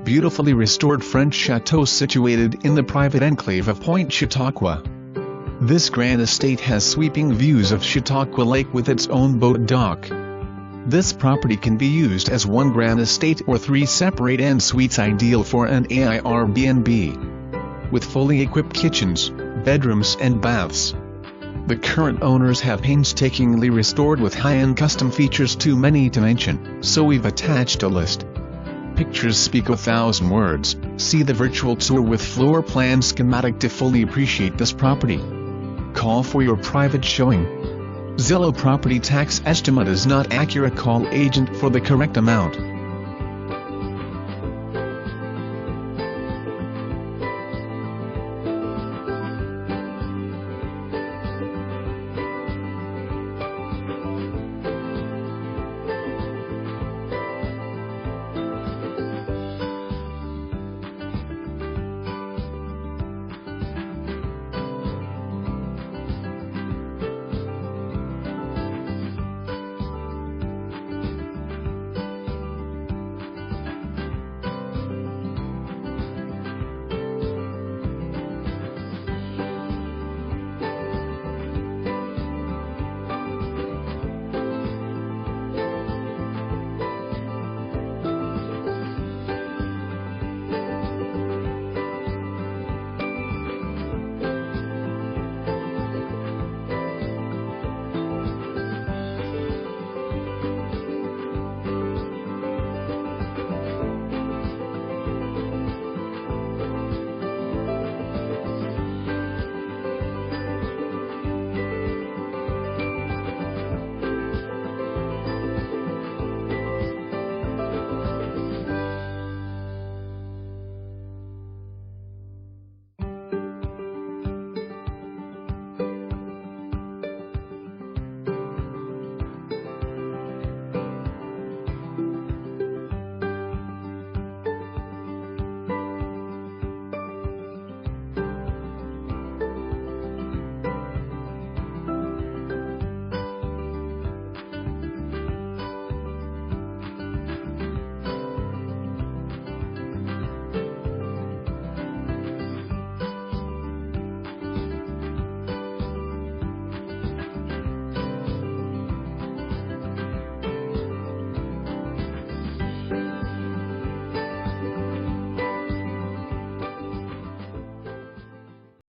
beautifully restored French chateau situated in the private enclave of Point Chautauqua. This grand estate has sweeping views of Chautauqua Lake with its own boat dock. This property can be used as one grand estate or 3 separate en suites, ideal for an Airbnb. With fully equipped kitchens, bedrooms and baths. The current owners have painstakingly restored with high-end custom features too many to mention, so we've attached a list. Pictures speak 1,000 words. See the virtual tour with floor plan schematic to fully appreciate this property. Call for your private showing. ZILLOW property tax estimate is not accurate. Call agent for the correct amount.